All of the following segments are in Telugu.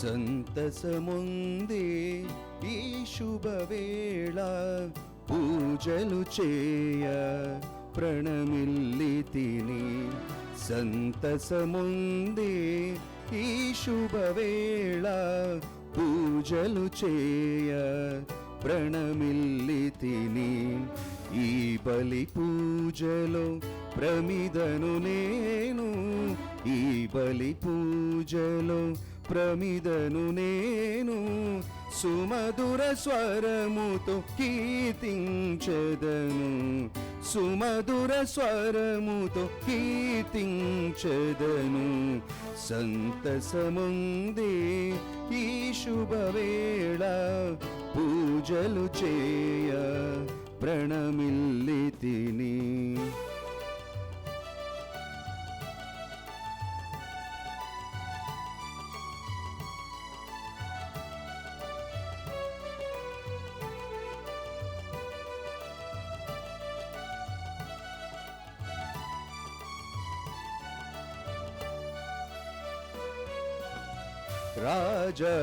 సంతసముందే ఈ శుభవేళ పూజలు చేయ ప్రణమిల్లితిని. సంతసముందే ఈ శుభవేళ పూజలు చేయ ప్రణమిల్లితిని. ఈ బలి పూజలో ప్రమిదను నేను, ఈ బలి పూజలో ప్రమిదను నేను, సుమధుర స్వరముతో కీర్తించెదను, సుమధుర స్వరముతో కీర్తించెదను. సంతసముందే ఈ శుభవేళ పూజలు చేయ ప్రణమిల్లితిని.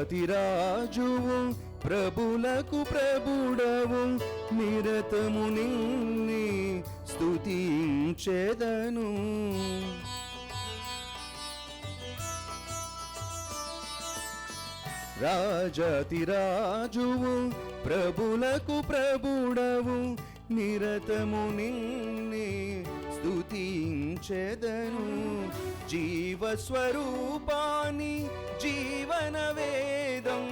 రాజాతిరాజువు ప్రభులకు ప్రభుడవు, నిరతము నిన్నే స్తుతించెదను. రాజాతిరాజువు ప్రభులకు ప్రభుడవు, నిరతము నిన్నే స్తుతించెదను. జీవస్వరూపాని జీవన వేదం,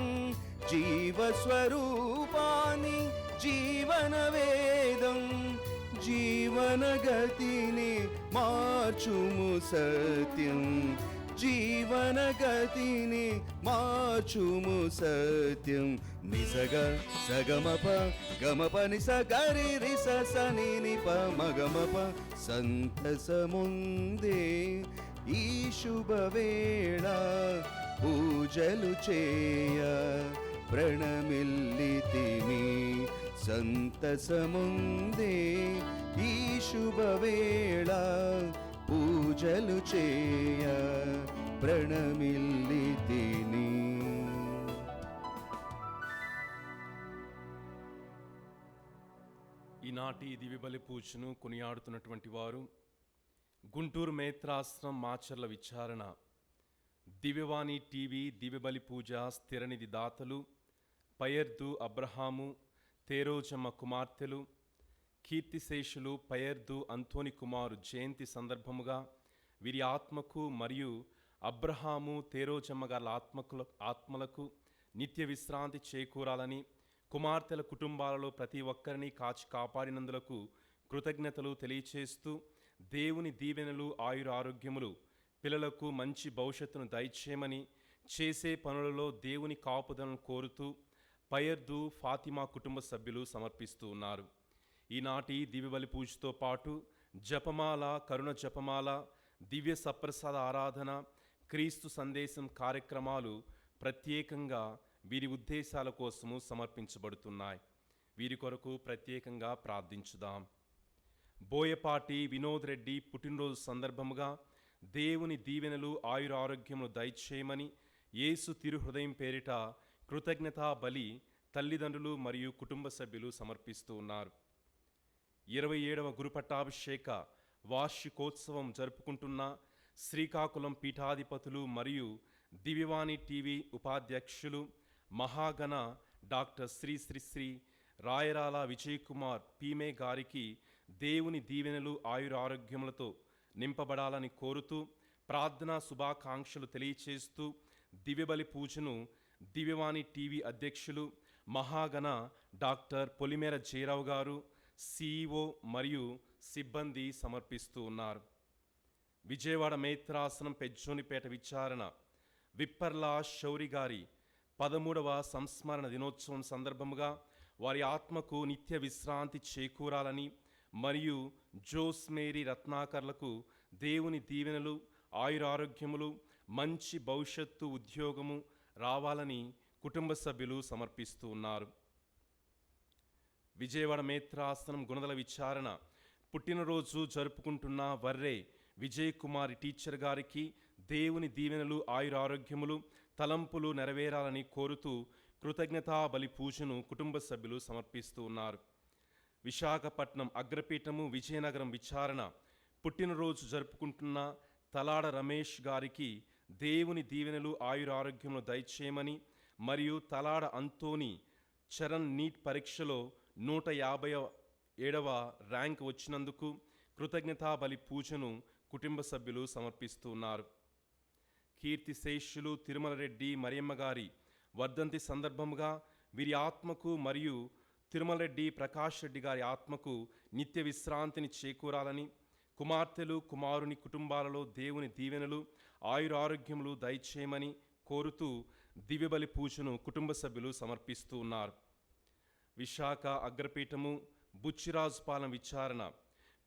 జీవస్వరూపాని జీవన వేదం, జీవన గతిని మార్చుము సత్యం, జీవన గతిని మార్చుము సత్యం. నిసగ సగమప గమప నిస గరి రిస సని నిప మగమప. సంతసముందే ఈ శుభవేళ పూజలు చేయ ప్రణమిల్లితిని. సంతసముందే ఈ శుభవేళ పూజలు చేయ ప్రణమిల్లితిని. ఈనాటి దివ్యబలి పూజను కొనియాడుతున్నటువంటి వారు గుంటూరు మేత్రాశ్రమం మాచర్ల విచారణ, దివ్యవాణి టీవీ దివ్యబలి పూజ స్థిరనిధి దాతలు పయర్దు అబ్రహాము, తేరోజమ్మ కుమార్తెలు, కీర్తిశేషులు పయర్దు అంతోని కుమారు జయంతి సందర్భముగా వీరి ఆత్మకు మరియు అబ్రహాము తేరోజమ్మ గారి ఆత్మలకు నిత్య విశ్రాంతి చేకూరాలని, కుమార్తెల కుటుంబాలలో ప్రతి ఒక్కరిని కాపాడినందులకు కృతజ్ఞతలు తెలియచేస్తూ దేవుని దీవెనలు ఆయుర ఆరోగ్యములు పిల్లలకు మంచి భవిష్యత్తును దయచేయమని, చేసే పనులలో దేవుని కాపుదలను కోరుతూ పయర్దు ఫాతిమా కుటుంబ సభ్యులు సమర్పిస్తూ ఉన్నారు. ఈనాటి దివ్యబలి పూజతో పాటు జపమాల, కరుణ జపమాల, దివ్య సప్రసాద ఆరాధన, క్రీస్తు సందేశం కార్యక్రమాలు ప్రత్యేకంగా వీరి ఉద్దేశాల కోసము సమర్పించబడుతున్నాయి. వీరి కొరకు ప్రత్యేకంగా ప్రార్థించుదాం. బోయపాటి వినోద్ రెడ్డి పుట్టినరోజు సందర్భముగా దేవుని దీవెనలు ఆయుర ఆరోగ్యములు దయచేయమని యేసు తిరుహృదయం పేరిట కృతజ్ఞతా బలి తల్లిదండ్రులు మరియు కుటుంబ సభ్యులు సమర్పిస్తూ ఉన్నారు. 27వ గురుపట్టాభిషేక వార్షికోత్సవం జరుపుకుంటున్న శ్రీకాకుళం పీఠాధిపతులు మరియు దివ్యవాణి టీవీ ఉపాధ్యక్షులు మహాగణ డాక్టర్ శ్రీ రాయరాల విజయ్ కుమార్ పీమే గారికి దేవుని దీవెనలు ఆయుర ఆరోగ్యములతో నింపబడాలని కోరుతూ ప్రార్థనా శుభాకాంక్షలు తెలియచేస్తూ దివ్యబలి పూజను దివ్యవాణి టీవీ అధ్యక్షులు మహాగణ డాక్టర్ పొలిమేర జయరావు గారు, సిఇఓ మరియు సిబ్బంది సమర్పిస్తూ ఉన్నారు. విజయవాడ మేత్రాసనం పెజ్జోనిపేట విచారణ విప్పర్లా శౌరి గారి 13వ సంస్మరణ దినోత్సవం సందర్భముగా వారి ఆత్మకు నిత్య విశ్రాంతి చేకూరాలని మరియు జోస్ మేరీ రత్నాకర్లకు దేవుని దీవెనలు ఆయురారోగ్యములు మంచి భవిష్యత్తు ఉద్యోగము రావాలని కుటుంబ సభ్యులు సమర్పిస్తూ ఉన్నారు. విజయవాడ మేత్రాసనం గుణదల విచారణ పుట్టినరోజు జరుపుకుంటున్న వర్రే విజయ్ కుమారి టీచర్ గారికి దేవుని దీవెనలు ఆయురారోగ్యములు తలంపులు నెరవేరాలని కోరుతూ కృతజ్ఞతా బలి పూజను కుటుంబ సభ్యులు సమర్పిస్తూ ఉన్నారు. విశాఖపట్నం అగ్రపీఠము విజయనగరం విచారణ పుట్టినరోజు జరుపుకుంటున్న తలాడ రమేష్ గారికి దేవుని దీవెనలు ఆయురారోగ్యములు దయచేయమని, మరియు తలాడ అంతోని చరణ్ నీట్ పరీక్షలో 157వ ర్యాంక్ వచ్చినందుకు కృతజ్ఞతా బలి పూజను కుటుంబ సభ్యులు సమర్పిస్తూ ఉన్నారు. కీర్తిశేషులు తిరుమల రెడ్డి మరియమ్మ గారి వర్ధంతి సందర్భముగా వీరి ఆత్మకు మరియు తిరుమల రెడ్డి ప్రకాష్ రెడ్డి గారి ఆత్మకు నిత్య విశ్రాంతిని చేకూరాలని, కుమార్తెలు కుమారుని కుటుంబాలలో దేవుని దీవెనలు ఆయురారోగ్యములు దయచేయమని కోరుతూ దివ్యబలి పూజను కుటుంబ సభ్యులు సమర్పిస్తూ ఉన్నారు. విశాఖ అగ్రపీఠము బుచ్చిరాజుపాలెం విచారణ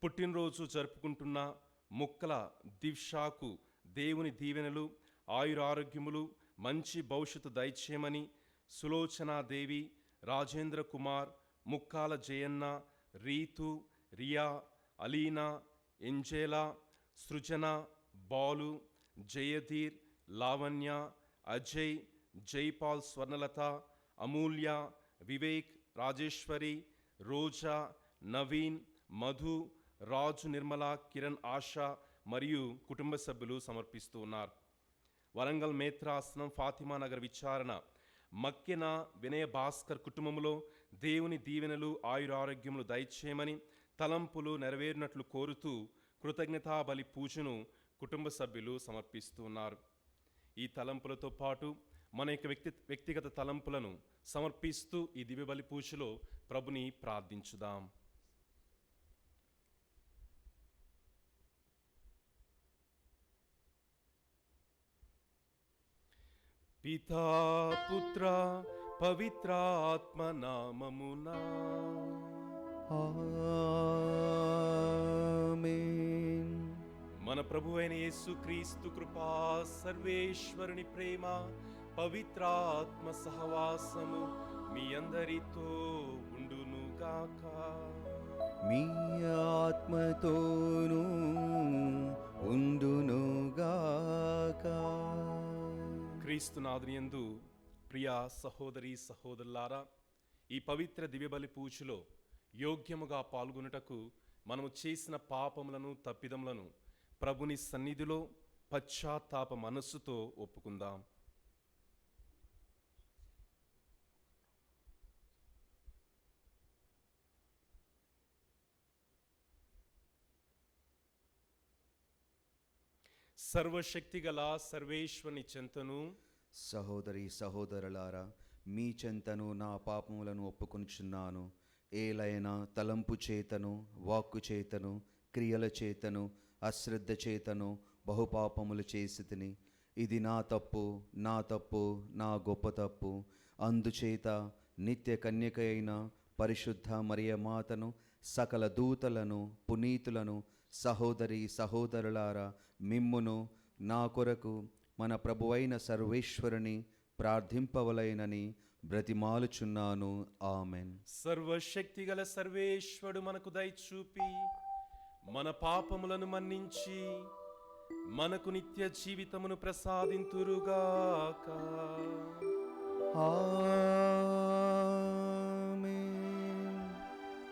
పుట్టినరోజు జరుపుకుంటున్న ముక్కల దివ్షాకు దేవుని దీవెనలు ఆయురారోగ్యములు మంచి భవిష్యత్తు దయచేయమని, సులోచనాదేవి, రాజేంద్ర కుమార్, ముక్కాల జయన్న, రీతు, రియా, అలీనా, ఎంజేలా, సృజన, బాలు, జయధీర్, లావణ్య, అజయ్, జైపాల్, స్వర్ణలత, అమూల్య, వివేక్, రాజేశ్వరి, రోజా, నవీన్, మధు, రాజు, నిర్మల, కిరణ్, ఆశ మరియు కుటుంబ సభ్యులు సమర్పిస్తూ ఉన్నారు. వరంగల్ మేత్రాసనం ఫాతిమా నగర్ విచారణ మక్కెన వినయ భాస్కర్ కుటుంబంలో దేవుని దీవెనలు ఆయురారోగ్యములు దయచేయమని, తలంపులు నెరవేరినట్లు కోరుతూ కృతజ్ఞతా బలి పూజను కుటుంబ సభ్యులు సమర్పిస్తూ ఉన్నారు. ఈ తలంపులతో పాటు మన యొక్క వ్యక్తిగత తలంపులను సమర్పిస్తూ ఈ దివ్య బలి పూజలో ప్రభుని ప్రార్థించుదాం. పితా పుత్ర పవిత్రాత్మ నామమునా ఆమేన్. మన ప్రభువైన యేసుక్రీస్తు కృపా, సర్వేశ్వరుని ప్రేమ, పవిత్రాత్మ సహవాసము మీ అందరితో ఉండునుగాక. మీ ఆత్మతోనూ ఉండునుగాక. క్రీస్తునాథునియందు ప్రియా సహోదరి సహోదరులారా, ఈ పవిత్ర దివ్యబలి పూజలో యోగ్యముగా పాల్గొనుటకు మనము చేసిన పాపములను తప్పిదములను ప్రభుని సన్నిధిలో పశ్చాత్తాప మనస్సుతో ఒప్పుకుందాం. సర్వశక్తిగల సర్వేశ్వరుని చెంతను సహోదరి సహోదరులారా, మీ చెంతను నా పాపములను ఒప్పుకొనుచున్నాను. ఏలైనా తలంపు చేతను, వాక్కు చేతను, క్రియల చేతను, అశ్రద్ధ చేతను బహుపాపములు చేసి తిని, ఇది నా తప్పు, నా తప్పు, నా గొప్ప తప్పు. అందుచేత నిత్య కన్యక అయిన పరిశుద్ధ మరియ మాతను, సకల దూతలను, పునీతులను, సహోదరి సహోదరులారా, మిమ్మును నా కొరకు మన ప్రభువైన సర్వేశ్వరుని ప్రార్థింపవలైనని బ్రతిమాలుచున్నాను. ఆమెన్. సర్వశక్తిగల సర్వేశ్వరుడు మనకు దయచూపి మన పాపములను మన్నించి మనకు నిత్య జీవితమును ప్రసాదింతురుగాక.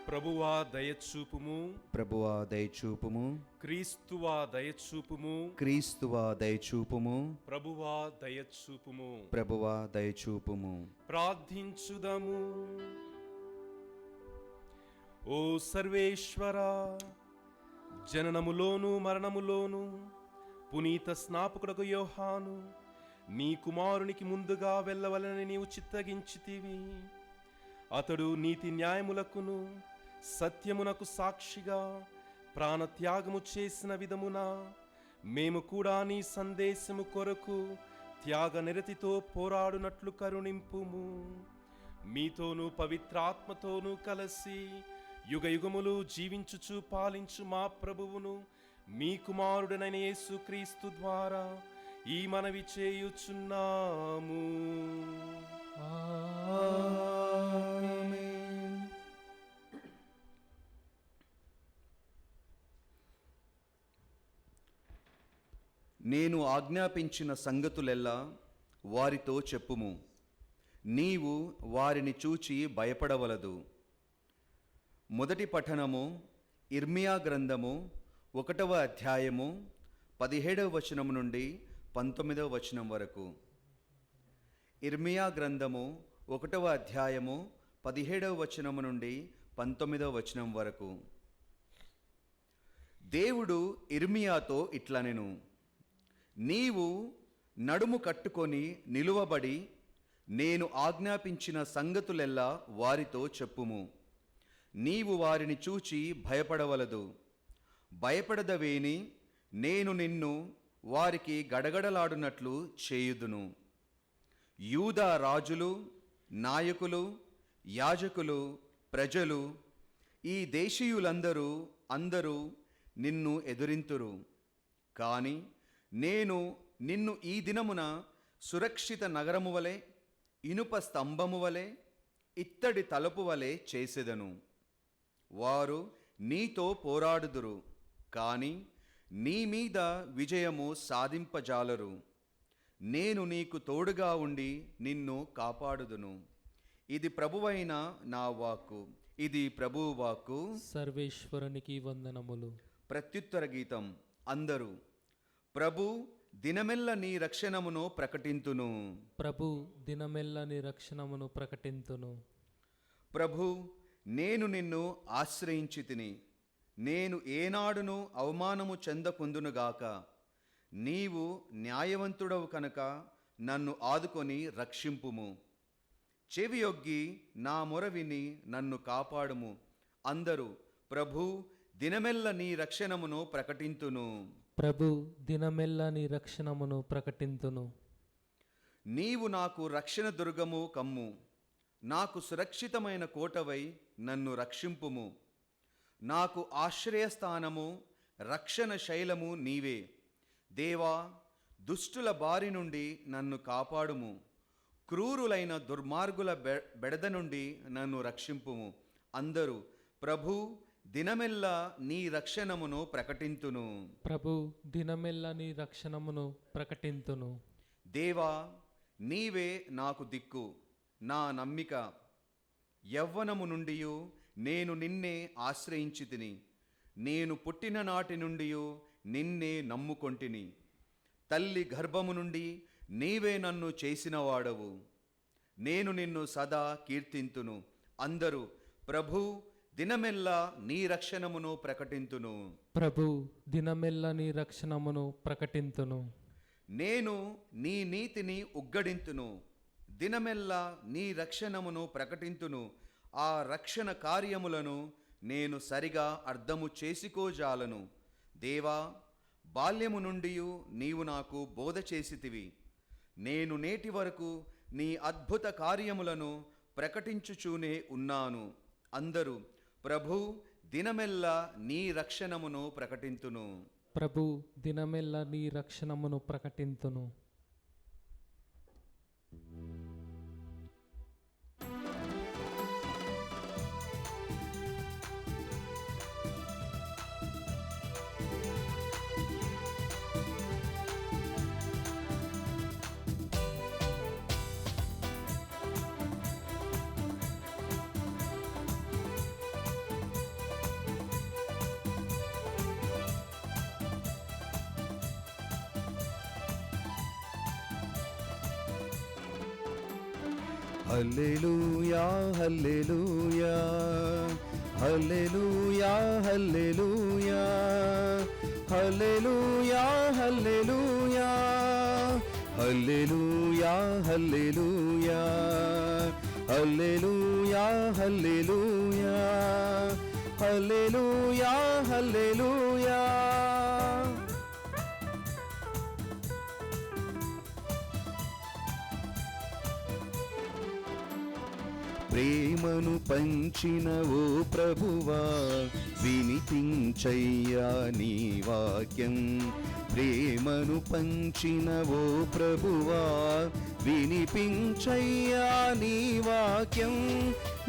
ప్రభువా దయచూపుము, ప్రభువా దయచూపుము, క్రీస్తువా దయచూపుము, క్రీస్తువా దయచూపుము, ప్రభువా దయచూపుము. ప్రభువా దయచూపుము. ప్రార్థించుదము. ఓ సర్వేశ్వరా, జననములోను మరణములోను పునీత స్నాపకుడకు యోహాను నీ కుమారునికి ముందుగా వెళ్ళవలనని నీవు చిత్తగించితివి. అతడు నీతి న్యాయములకును సత్యమునకు సాక్షిగా ప్రాణత్యాగము చేసిన విధమున మేము కూడా నీ సందేశము కొరకు త్యాగ నిరతితో పోరాడునట్లు కరుణింపుము. మీతోనూ పవిత్రాత్మతోనూ కలిసి యుగ యుగములు జీవించుచు పాలించు మా ప్రభువును మీ కుమారుడైన యేసుక్రీస్తు ద్వారా ఈ మనవి చేయుచున్నాము. నేను ఆజ్ఞాపించిన సంగతులెల్లా వారితో చెప్పుము. నీవు వారిని చూచి భయపడవలదు. మొదటి పఠనము ఇర్మియా గ్రంథము 1వ అధ్యాయము 17వ వచనం నుండి 19వ వచనం వరకు. ఇర్మియా గ్రంథము 1వ అధ్యాయము 17వ వచనము నుండి 19వ వచనం వరకు. దేవుడు ఇర్మియాతో ఇట్లనెను, నీవు నడుము కట్టుకొని నిలువబడి నేను ఆజ్ఞాపించిన సంగతులెల్లా వారితో చెప్పుము. నీవు వారిని చూచి భయపడవలదు. భయపడదవేని నేను నిన్ను వారికి గడగడలాడునట్లు చేయుదును. యూదా రాజులు, నాయకులు, యాజకులు, ప్రజలు, ఈ దేశీయులందరూ అందరూ నిన్ను ఎదురింతురు. కాని నేను నిన్ను ఈ దినమున సురక్షిత నగరము వలె, ఇనుప స్తంభము వలె, ఇత్తడి తలుపు వలె చేసెదను. వారు నీతో పోరాడుదురు, కాని నీ మీద విజయము సాధింపజాలరు. నేను నీకు తోడుగా ఉండి నిన్ను కాపాడుదును. ఇది ప్రభువైన నా వాక్కు. ఇది ప్రభువు వాక్కు. సర్వేశ్వరునికి వందనములు. ప్రత్యుత్తర గీతం. అందరూ ప్రభు దినమెల్ల నీ రక్షణమును ప్రకటింతును. ప్రభు దినమెల్ల నీ రక్షణమును ప్రకటింతును. ప్రభు, నేను నిన్ను ఆశ్రయించితిని. నేను ఏనాడును అవమానము చెందకుందునుగాక. నీవు న్యాయవంతుడవు కనుక నన్ను ఆదుకొని రక్షింపుము. చెవియొగ్గి నా మొర విని నన్ను కాపాడుము. అందరూ ప్రభు దినమెల్ల నీ రక్షణమును ప్రకటింతును. ప్రభు దినమెల్ల నీ రక్షణమును ప్రకటింతును. నీవు నాకు రక్షణ దుర్గము కమ్ము. నాకు సురక్షితమైన కోటవై నన్ను రక్షింపుము. నాకు ఆశ్రయస్థానము, రక్షణ శైలము నీవే. దేవా, దుష్టుల బారి నుండి నన్ను కాపాడుము. క్రూరులైన దుర్మార్గుల బెడద నుండి నన్ను రక్షింపుము. అందరూ ప్రభు దినమెల్లా నీ రక్షణమును ప్రకటింతును. ప్రభు దినమెల్ల నీ రక్షణమును ప్రకటింతును. దేవా, నీవే నాకు దిక్కు, నా నమ్మిక. యవ్వనము నుండి నేను నిన్నే ఆశ్రయించితిని. నేను పుట్టిన నాటి నుండి నిన్నే నమ్ముకొంటిని. తల్లి గర్భము నుండి నీవే నన్ను చేసినవాడవు. నేను నిన్ను సదా కీర్తింతును. అందరూ ప్రభు దినమెల్లా నీ రక్షణమును ప్రకటింతును. ప్రభు దినమెల్ల నీ రక్షణమును ప్రకటింతును. నేను నీ నీతిని ఉగ్గడింతును. దినమెల్లా నీ రక్షణమును ప్రకటింతును. ఆ రక్షణ కార్యములను నేను సరిగా అర్థము చేసుకోజాలను. దేవా, బాల్యము నుండి నీవు నాకు బోధ చేసితివి. నేను నేటి వరకు నీ అద్భుత కార్యములను ప్రకటించుచూనే ఉన్నాను. అందరూ ప్రభు దినమెల్లా నీ రక్షణమును ప్రకటింతును. ప్రభు దినమెల్ల నీ రక్షణమును ప్రకటింతును. హల్లెలూయా, హల్లెలూయా, హల్లెలూయా, హల్లెలూయా, హల్లెలూయా, హల్లెలూయా, హల్లెలూయా, హల్లెలూయా, హల్లెలూయా, హల్లెలూయా, హల్లెలూయా, హల్లెలూయా. ప్రేమను పంచిన ఓ ప్రభువా, వినిపించయ్యా నీ వాక్యం. ప్రేమను పంచిన ఓ ప్రభువా, వినిపించయ్యా నీ వాక్యం.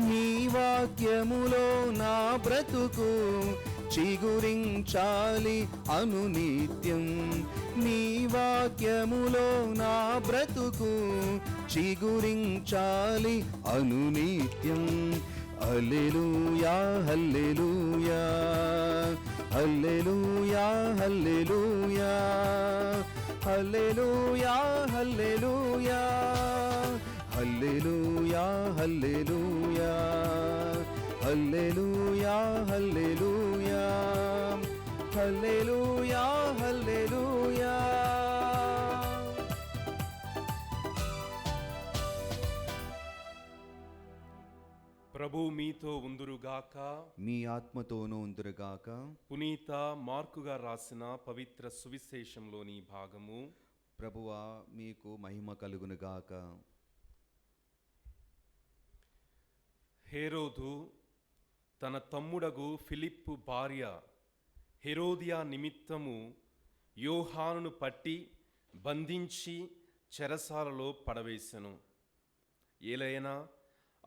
నీ వాక్యములో నా బ్రతుకు చిగురించాలి అనునిత్యం. నీ వాక్యములో నా బ్రతుకు చిగురించాలి అనునిత్యం. హల్లెలూయా హల్లెలూయా హల్లెలూయా హల్లెలూయా హల్లెలూయా హల్లెలూయా హల్లెలూయా హల్లెలూయా హల్లెలూయా హల్లెలూయా హల్లెలూయా హల్లెలూయా. ప్రభు మీతో ఉందురుగాక. మీ ఆత్మతోనూ ఉందురుగాక. పునీత మార్కుగా రాసిన పవిత్ర సువిశేషంలోని భాగము. ప్రభువా మీకు మహిమ కలుగునుగాక. హేరోదు తన తమ్ముడగు ఫిలిప్పు భార్య హెరోదియా నిమిత్తము యోహానును పట్టి బంధించి చెరసాలలో పడవేశెను. ఏలైనా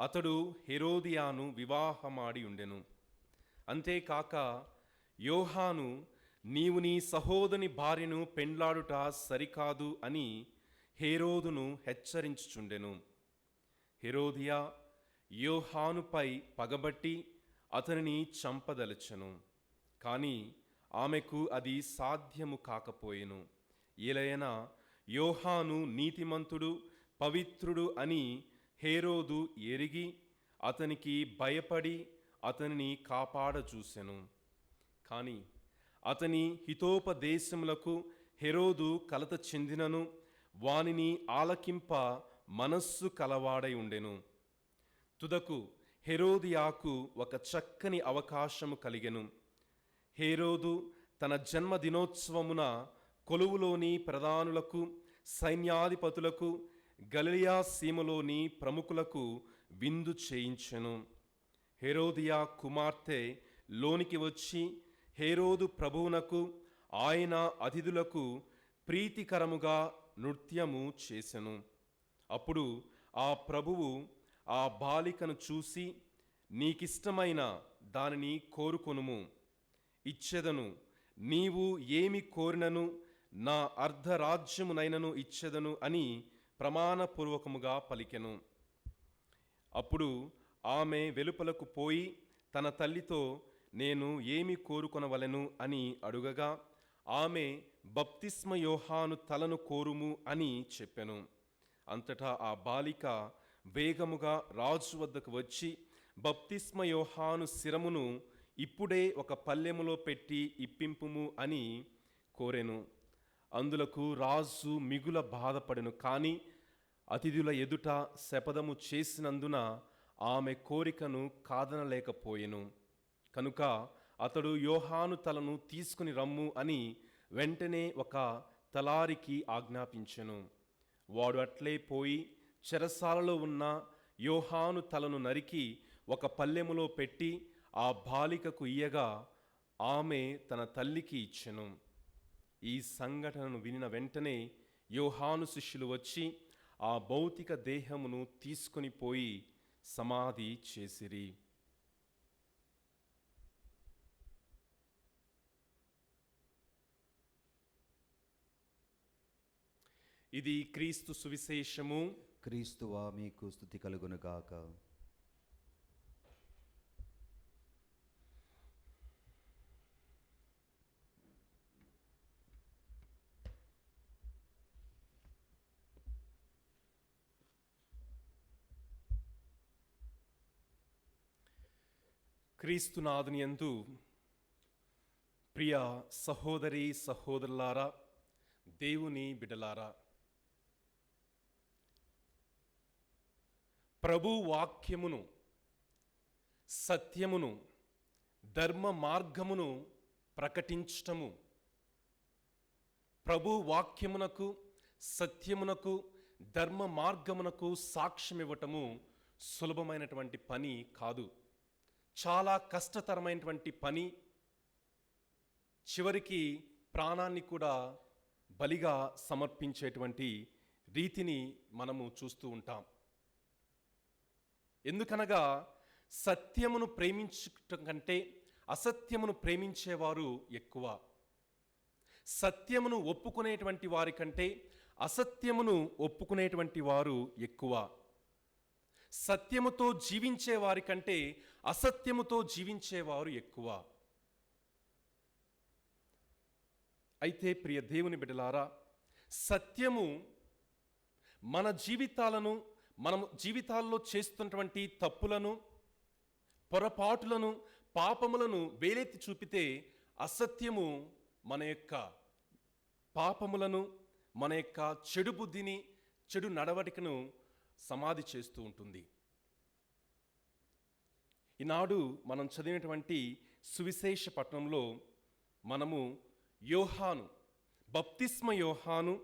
అతడు హెరోదియాను వివాహమాడి ఉండెను. అంతేకాక యోహాను నీవు నీ సహోదరుని భార్యను పెండ్లాడుట సరికాదు అని హేరోదును హెచ్చరించుచుండెను. హెరోదియా యోహానుపై పగబట్టి అతనిని చంపదలచెను. కానీ ఆమెకు అది సాధ్యము కాకపోయెను. ఏలైనా యోహాను నీతిమంతుడు పవిత్రుడు అని హేరోదు ఎరిగి అతనికి భయపడి అతనిని కాపాడచూసెను. కానీ అతని హితోపదేశములకు హెరోదు కలత చెందినను వానిని ఆలకింప మనస్సు కలవాడై ఉండెను. తుదకు హెరోదియాకు ఒక చక్కని అవకాశము కలిగెను. హేరోదు తన జన్మదినోత్సవమున కొలువులోని ప్రధానులకు సైన్యాధిపతులకు గలిలయ సీమలోని ప్రముఖులకు విందు చేయించెను. హెరోదియా కుమార్తె లోనికి వచ్చి హేరోదు ప్రభువునకు ఆయన అతిథులకు ప్రీతికరముగా నృత్యము చేసెను. అప్పుడు ఆ ప్రభువు ఆ బాలికను చూసి, నీకిష్టమైన దానిని కోరుకొనుము, ఇచ్చెదను, నీవు ఏమి కోరినను నా అర్ధరాజ్యమునైనను ఇచ్చెదను అని ప్రమాణపూర్వకముగా పలికెను. అప్పుడు ఆమె వెలుపలకు పోయి తన తల్లితో నేను ఏమి కోరుకొనవలెను అని అడుగగా ఆమె బప్తిస్మ యోహాను తలను కోరుము అని చెప్పెను. అంతటా ఆ బాలిక వేగముగా రాజు వద్దకు వచ్చి బప్తిస్మ యోహాను శిరమును ఇప్పుడే ఒక పల్లెములో పెట్టి ఇప్పింపుము అని కోరెను. అందులకు రాజు మిగుల బాధపడెను. కానీ అతిథుల ఎదుట శపథము చేసినందున ఆమె కోరికను కాదనలేకపోయెను. కనుక అతడు యోహాను తలను తీసుకుని రమ్ము అని వెంటనే ఒక తలారికి ఆజ్ఞాపించెను. వాడు అట్లే పోయి చెరసాలలో ఉన్న యోహాను తలను నరికి ఒక పల్లెములో పెట్టి ఆ బాలికకు ఇయ్యగా ఆమె తన తల్లికి ఇచ్చెను. ఈ సంఘటనను వినిన వెంటనే యోహాను శిష్యులు వచ్చి ఆ భౌతిక దేహమును తీసుకొని పోయి సమాధి చేసిరి. ఇది క్రీస్తు సువిశేషము. క్రీస్తువా మీకు స్తుతి కలుగునుగాక. క్రీస్తునాథుని యందు ప్రియ సహోదరి సహోదరులారా, దేవుని బిడ్డలారా, ప్రభు వాక్యమును, సత్యమును, ధర్మ మార్గమును ప్రకటించటము, ప్రభు వాక్యమునకు, సత్యమునకు, ధర్మ మార్గమునకు సాక్ష్యమివ్వటము సులభమైనటువంటి పని కాదు. చాలా కష్టతరమైనటువంటి పని. చివరికి ప్రాణాన్ని కూడా బలిగా సమర్పించేటువంటి రీతిని మనము చూస్తూ ఉంటాం. ఎందుకనగా సత్యమును ప్రేమించటం కంటే అసత్యమును ప్రేమించేవారు ఎక్కువ. సత్యమును ఒప్పుకునేటువంటి వారి కంటే అసత్యమును ఒప్పుకునేటువంటి వారు ఎక్కువ. సత్యముతో జీవించే వారి కంటే అసత్యముతో జీవించేవారు ఎక్కువ. అయితే ప్రియ దేవుని బిడ్డలారా, సత్యము మన జీవితాలను, మనము జీవితాల్లో చేస్తున్నటువంటి తప్పులను, పొరపాటులను, పాపములను వేలెత్తి చూపితే, అసత్యము మన యొక్క పాపములను, మన యొక్క చెడు బుద్ధిని, చెడు నడవడికను సమాధి చేస్తూ ఉంటుంది. ఈనాడు మనం చదివినటువంటి సువిశేష పట్టణంలో మనము యోహాను, బప్తిస్మ యోహాను,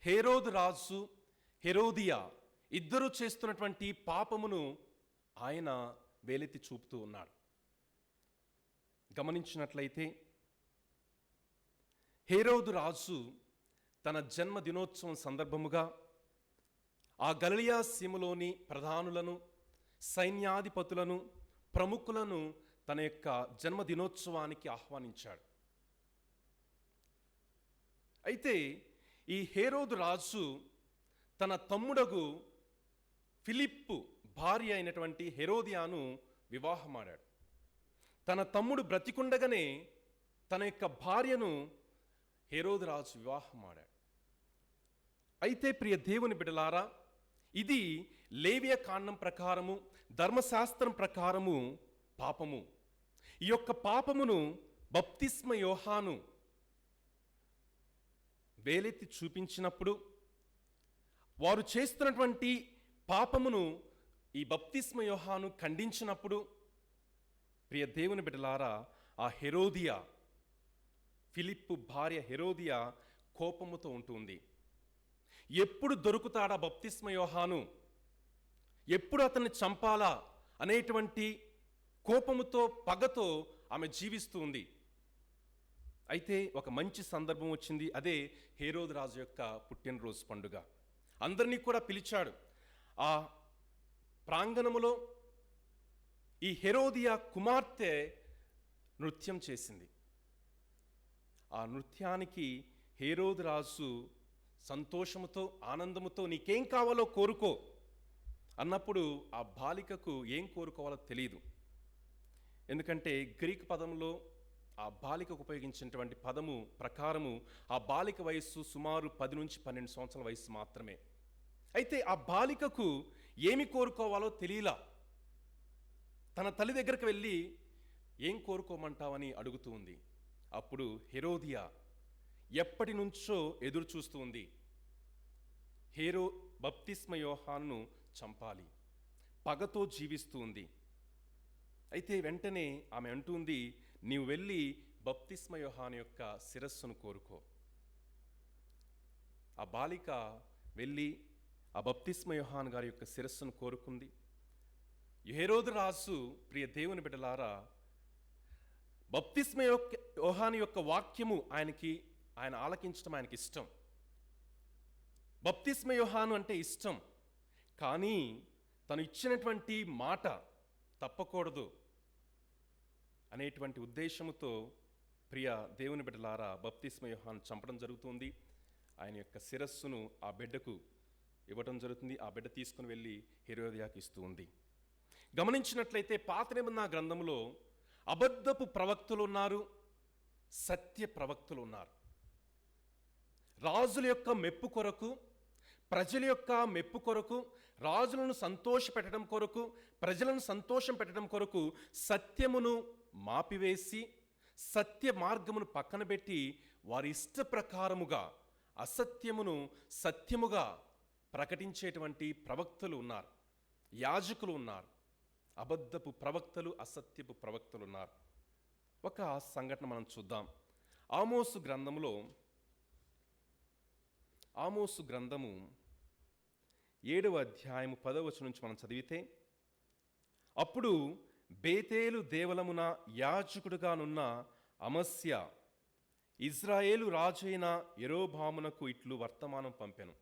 హేరోదు రాజు, హెరోదియా ఇద్దరు చేస్తున్నటువంటి పాపమును ఆయన వేలెత్తి చూపుతూ ఉన్నాడు. గమనించినట్లయితే హేరోదు రాజు తన జన్మదినోత్సవం సందర్భముగా ఆ గలిలయ సీమలోని ప్రధానులను, సైన్యాధిపతులను, ప్రముఖులను తన యొక్క జన్మదినోత్సవానికి ఆహ్వానించాడు. అయితే ఈ హేరోదు రాజు తన తమ్ముడగు ఫిలిప్పు భార్య అయినటువంటి హెరోదియాను వివాహమాడాడు. తన తమ్ముడు బ్రతికుండగానే తన యొక్క భార్యను హేరోదు రాజు వివాహమాడాడు. అయితే ప్రియ దేవుని బిడ్డలారా, ఇది లేవియ కాండం ప్రకారము, ధర్మశాస్త్రం ప్రకారము పాపము. ఈ యొక్క పాపమును బప్తిస్మ యోహాను వేలెత్తి చూపించినప్పుడు, వారు చేస్తున్నటువంటి పాపమును ఈ బప్తిస్మ యోహాను ఖండించినప్పుడు, ప్రియ దేవుని బిడ్డలారా, ఆ హెరోదియా, ఫిలిప్పు భార్య హెరోదియా కోపముతో ఉంటుంది. ఎప్పుడు దొరుకుతాడా బప్తిస్మ యోహాను, ఎప్పుడు అతన్ని చంపాలా అనేటువంటి కోపముతో, పగతో ఆమె జీవిస్తూ ఉంది. అయితే ఒక మంచి సందర్భం వచ్చింది. అదే హేరోదు రాజు యొక్క పుట్టినరోజు పండుగ. అందరినీ కూడా పిలిచాడు. ఆ ప్రాంగణములో ఈ హెరోదియా కుమార్తె నృత్యం చేసింది. ఆ నృత్యానికి హేరోదు రాజు సంతోషముతో, ఆనందముతో నీకేం కావాలో కోరుకో అన్నప్పుడు ఆ బాలికకు ఏం కోరుకోవాలో తెలియదు. ఎందుకంటే గ్రీక్ పదంలో ఆ బాలికకు ఉపయోగించినటువంటి పదము ప్రకారము ఆ బాలిక వయస్సు సుమారు 10 నుంచి 12 సంవత్సరాల వయస్సు మాత్రమే. అయితే ఆ బాలికకు ఏమి కోరుకోవాలో తెలియలా. తన తల్లి దగ్గరికి వెళ్ళి ఏం కోరుకోమంటావని అడుగుతూ ఉంది. అప్పుడు హెరోదియా ఎప్పటి నుంచో ఎదురు చూస్తూ ఉంది. బప్తిస్మ యోహానును చంపాలి, పగతో జీవిస్తూ ఉంది. అయితే వెంటనే ఆమె అంటుంది, నీవు వెళ్ళి బప్తిస్మ యోహాను యొక్క శిరస్సును కోరుకో. ఆ బాలిక వెళ్ళి ఆ బప్తిస్మ యోహాను గారి యొక్క శిరస్సును కోరుకుంది. హేరోదు రాజు, ప్రియ దేవుని బిడ్డలారా, బప్తిస్మ యోహాను యొక్క వాక్యము ఆయన ఆలకించడం ఆయనకి ఇష్టం. బప్తిస్మ యోహాను అంటే ఇష్టం, కానీ తను ఇచ్చినటువంటి మాట తప్పకూడదు అనేటువంటి ఉద్దేశముతో ప్రియ దేవుని బిడ్డలారా బప్తిస్మ యోహాను చంపడం జరుగుతుంది. ఆయన యొక్క శిరస్సును ఆ బిడ్డకు ఇవ్వడం జరుగుతుంది. ఆ బిడ్డ తీసుకుని వెళ్ళి హెరోదియాకి ఇస్తూ ఉంది. గమనించినట్లయితే పాత నిబంధన గ్రంథంలో అబద్ధపు ప్రవక్తలు ఉన్నారు, సత్య ప్రవక్తలు ఉన్నారు. రాజుల యొక్క మెప్పు కొరకు, ప్రజల యొక్క మెప్పు కొరకు, రాజులను సంతోషపెట్టడం కొరకు, ప్రజలను సంతోషం పెట్టడం కొరకు సత్యమును మాపివేసి, సత్య మార్గమును పక్కన పెట్టి వారి ఇష్ట ప్రకారముగా అసత్యమును సత్యముగా ప్రకటించేటువంటి ప్రవక్తలు ఉన్నారు, యాజకులు ఉన్నారు. అబద్ధపు ప్రవక్తలు, అసత్యపు ప్రవక్తలు ఉన్నారు. ఒక సంఘటన మనం చూద్దాం. ఆమోసు గ్రంథము 7వ అధ్యాయము 10వ వచనం నుంచి మనం చదివితే, అప్పుడు బేతేలు దేవలమున యాజకుడుగానున్న అమస్య ఇజ్రాయేలు రాజైన యెరోబామునకు ఇట్లు వర్తమానం పంపెను.